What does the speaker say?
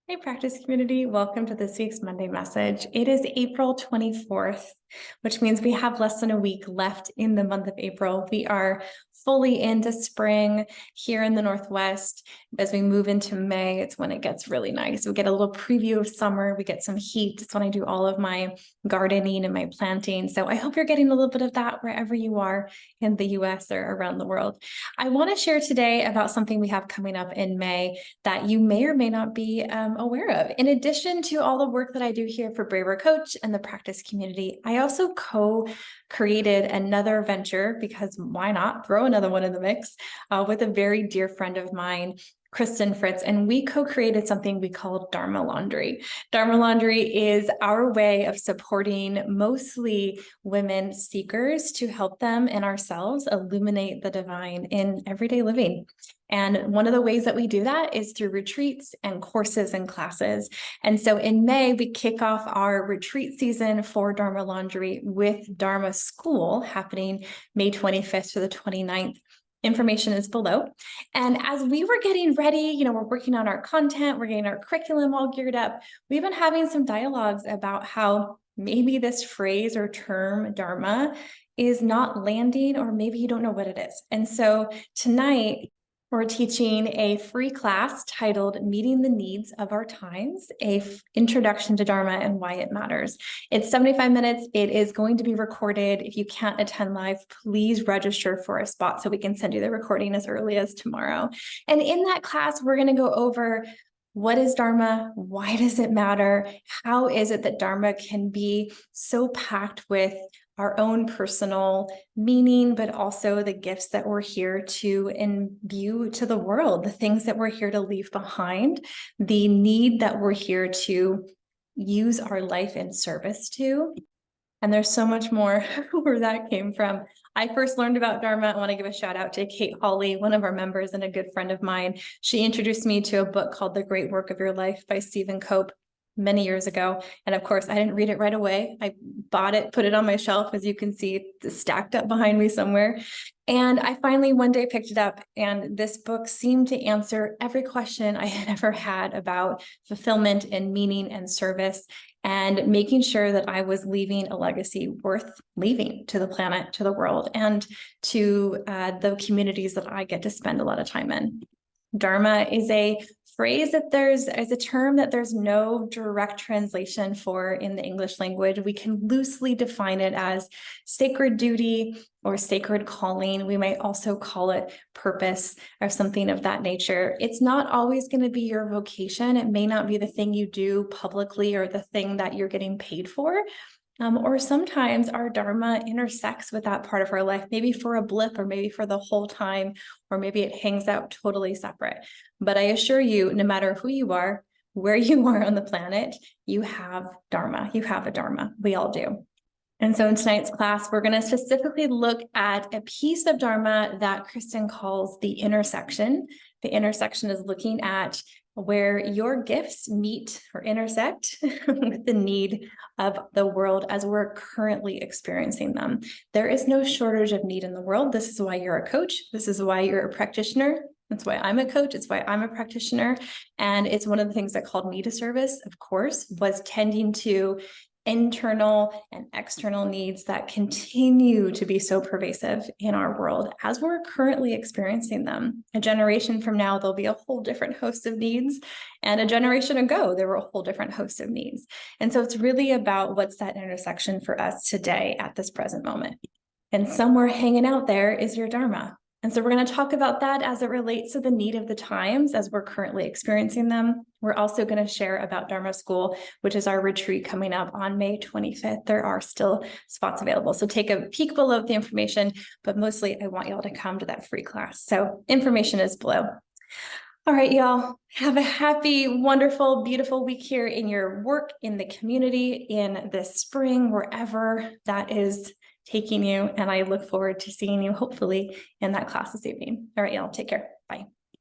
Hey, practice community. Welcome to this week's Monday message. It is April 24th, which means we have less than a week left in the month of April. We are fully into spring here in the Northwest. As we move into May, it's when it gets really nice. We get a little preview of summer. We get some heat. It's when I do all of my gardening and my planting. So I hope you're getting a little bit of that wherever you are in the US or around the world. I want to share today about something we have coming up in May that you may or may not be aware of. In addition to all the work that I do here for Braver Coach and the practice community, I also co-created another venture, because why not throw another one in the mix, with a very dear friend of mine, Kristen Fritz, and we co-created something we call Dharma Laundry. Dharma Laundry is our way of supporting mostly women seekers to help them and ourselves illuminate the divine in everyday living. And one of the ways that we do that is through retreats and courses and classes. And so in May, we kick off our retreat season for Dharma Laundry with Dharma School happening May 25th to the 29th. Information is below. And as we were getting ready, we're working on our content, we're getting our curriculum all geared up. We've been having some dialogues about how maybe this phrase or term Dharma is not landing, or maybe you don't know what it is. And so tonight, we're teaching a free class titled Meeting the Needs of Our Times, Introduction to Dharma and Why It Matters. It's 75 minutes. It is going to be recorded. If you can't attend live, please register for a spot so we can send you the recording as early as tomorrow. And in that class, we're going to go over what is Dharma? Why does it matter? How is it that Dharma can be so packed with our own personal meaning, but also the gifts that we're here to imbue to the world, the things that we're here to leave behind, the need that we're here to use our life in service to. And there's so much more where that came from. I first learned about Dharma. I want to give a shout out to Kate Hawley, one of our members and a good friend of mine. She introduced me to a book called The Great Work of Your Life by Stephen Cope many years ago. And of course, I didn't read it right away. I bought it, put it on my shelf. As you can see, it's stacked up behind me somewhere. And I finally one day picked it up, and this book seemed to answer every question I had ever had about fulfillment and meaning and service, and making sure that I was leaving a legacy worth leaving to the planet, to the world, and to the communities that I get to spend a lot of time in. Dharma is a phrase that there's a term that there's no direct translation for in the English language. We can loosely define it as sacred duty or sacred calling. We might also call it purpose or something of that nature. It's not always going to be your vocation. It may not be the thing you do publicly or the thing that you're getting paid for. Or sometimes our Dharma intersects with that part of our life, maybe for a blip or maybe for the whole time, or maybe it hangs out totally separate. But I assure you, no matter who you are, where you are on the planet, you have Dharma. You have a Dharma. We all do. And so in tonight's class, we're going to specifically look at a piece of Dharma that Kristen calls the intersection. The intersection is looking at where your gifts meet or intersect with the need of the world as we're currently experiencing them. There is no shortage of need in the world. This is why you're a coach. This is why you're a practitioner. That's why I'm a coach. It's why I'm a practitioner. And it's one of the things that called me to service, of course, was tending to internal and external needs that continue to be so pervasive in our world as we're currently experiencing them. A generation from now, there'll be a whole different host of needs. And a generation ago, there were a whole different host of needs. And so it's really about what's that intersection for us today at this present moment. And somewhere hanging out there is your Dharma. And so we're going to talk about that as it relates to the need of the times as we're currently experiencing them. We're also going to share about Dharma School, which is our retreat coming up on May 25th. There are still spots available. So take a peek below the information, but mostly I want y'all to come to that free class. So information is below. All right, y'all, have a happy, wonderful, beautiful week here in your work, in the community, in this spring, wherever that is taking you. And I look forward to seeing you hopefully in that class this evening. All right, y'all, take care. Bye.